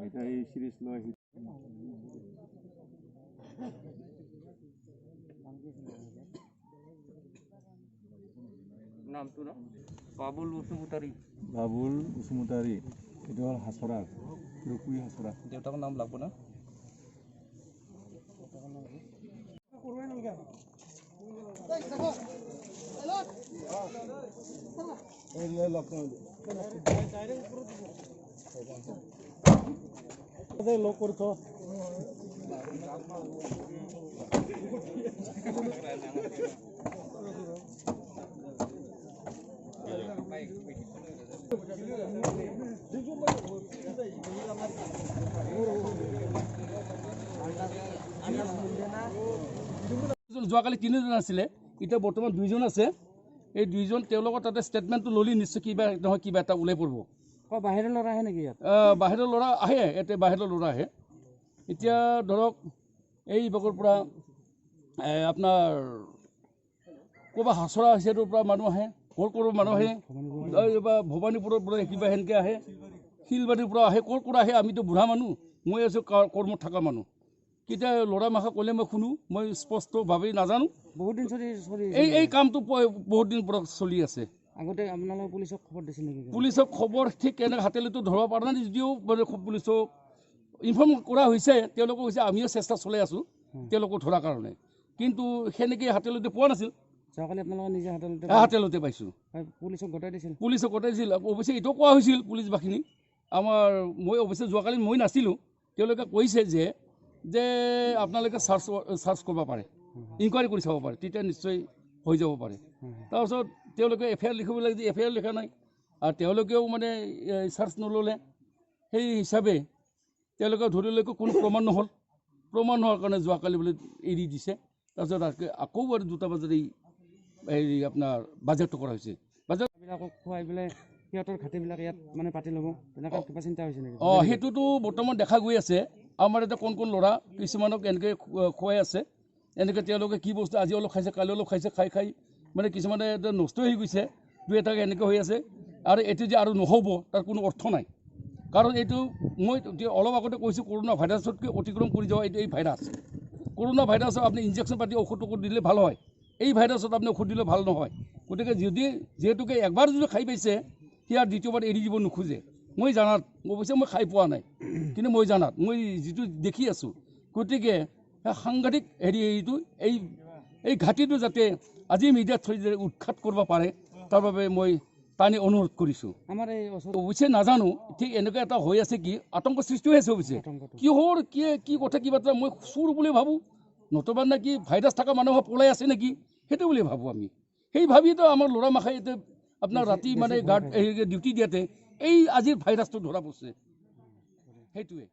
এটা এই সিৰিজ লয় নামটো না বাবুল বসুমতাৰী এইটো হ'ল হাছৰাৰ ৰকুই হাছৰা দেউতাকৰ নাম লাগব না লগ কৰি থ যোৱাকালি 3 জন আছিলে এতিয়া বৰ্তমান 2 জন আছে এই 2 জন তেওঁলোকৰ তাতে ষ্টেটমেণ্টটো ললি নিশ্চয় কিবা নহয় কিবা এটা ওলাই পৰিব বাহিৰৰ ল'ৰা আহে নেকি ইয়াত বাহিৰৰ ল'ৰা আহে এতে বাহিৰৰ ল'ৰা আহে এতিয়া ধৰক এই বগৰ পৰা আপোনাৰ ক'বা হাছৰা হিচাপৰ পৰা মানুহ আহে ক'ৰ মানুহ আহে বা ভবানীপুৰৰ পৰা কিবা সেনেকৈ আহে শিলবাৰীৰ পৰা আহে ক'ৰ আহে আমিতো বুঢ়া মানুহ মই আছোঁ কৰ্মত থকা মানুহ কেতিয়া ল'ৰা মাখা ক'লে মই শুনো মই স্পষ্টভাৱে নাজানো বহুত দিন চলি এই কামটো বহুত দিন পৰা চলি আছে আগতে আপোনালোকে পুলিচক খবৰ দিছিল নেকি পুলিচক খবৰ ঠিক এনেকৈ হাতেলিতো ধৰিব পৰা নাই যদিও পুলিচক ইনফৰ্ম কৰা হৈছে তেওঁলোকক কৈছে আমিও চেষ্টা চলাই আছোঁ তেওঁলোকক ধৰাৰ কাৰণে কিন্তু সেনেকৈ হাতেলিতে পোৱা নাছিল যোৱাকালি আপোনালোকে নিজে হাতেলতে পাইছোঁ পুলিচক গতাই দিছিল অৱশ্যে এইটো কোৱা হৈছিল পুলিচ বাহিনী আমাৰ মই অৱশ্যে যোৱাকালি মই নাছিলোঁ তেওঁলোকে কৈছে যে আপোনালোকে চাৰ্চ কৰিব পাৰে ইনকুৱাৰী কৰি চাব পাৰে তেতিয়া নিশ্চয় হৈ যাব পাৰে তাৰপিছত তেওঁলোকে এফআইআৰ লিখিব লাগে যে এফআইআৰ লিখা নাই আৰু তেওঁলোকেও মানে চাৰ্চ নল'লে সেই হিচাপে তেওঁলোকে ধৰিলৈকে কোনো প্ৰমাণ নহ'ল প্ৰমাণ নোহোৱাৰ কাৰণে যোৱাকালি বোলে এৰি দিছে তাৰপিছত আকৌ বাৰু 2টা বজাত এই আপোনাৰ বাজেটটো কৰা হৈছে বাজেটবিলাকক খুৱাই পেলাই সিহঁতৰ ঘাটিবিলাক ইয়াত মানে পাতি ল'ব তেনেকুৱা কিবা চিন্তা হৈছে নেকি সেইটোতো বৰ্তমান দেখা গৈ আছে আমাৰ এতিয়া কোন ল'ৰা কিছুমানক এনেকৈ খুৱাই আছে এনেকৈ তেওঁলোকে কি বস্তু আজি অলপ খাইছে কালি অলপ খাইছে খাই মানে কিছুমানে নষ্ট হৈ গৈছে 2-এটাকৈ এনেকৈ হৈ আছে আৰু এইটো যে আৰু নহ'ব তাৰ কোনো অৰ্থ নাই কাৰণ এইটো মই অলপ আগতে কৈছোঁ কৰোণা ভাইৰাছতকৈ অতিক্ৰম কৰি যোৱা এইটো এই ভাইৰাছ কৰোণা ভাইৰাছক আপুনি ইনজেকশ্যন পাতি ঔষধ দিলে ভাল হয় এই ভাইৰাছত আপুনি ঔষধ দিলে ভাল নহয় গতিকে যিহেতুকে একবাৰ যদি খাই পাইছে সি আৰু দ্বিতীয়বাৰ এৰি দিব নোখোজে মই জানাত অৱশ্যে মই খাই পোৱা নাই কিন্তু মই জানাত মই যিটো দেখি আছোঁ গতিকে সাংঘাতিক এইটো এই ঘাটিটো যাতে আজি মিডিয়াত থৈ উৎখাত কৰিব পাৰে তাৰ বাবে মই টানি অনুৰোধ কৰিছোঁ আমাৰ এই অৱশ্যে নাজানো ঠিক এনেকুৱা এটা হৈ আছে কি আতংক সৃষ্টি হৈ আছে অৱশ্যে কিহৰ কি কথা কিবা এটা মই চুৰ বুলি ভাবোঁ নতুবা নেকি ভাইৰাছ থকা মানুহ পলাই আছে নেকি সেইটো বুলি ভাবোঁ আমি সেই ভাবিতো আমাৰ ল'ৰা মাখাই এতিয়া আপোনাৰ ৰাতি মানে গাৰ্ড ডিউটি দিয়াতে এই আজিৰ ভাইৰাছটো ধৰা পৰিছে সেইটোৱে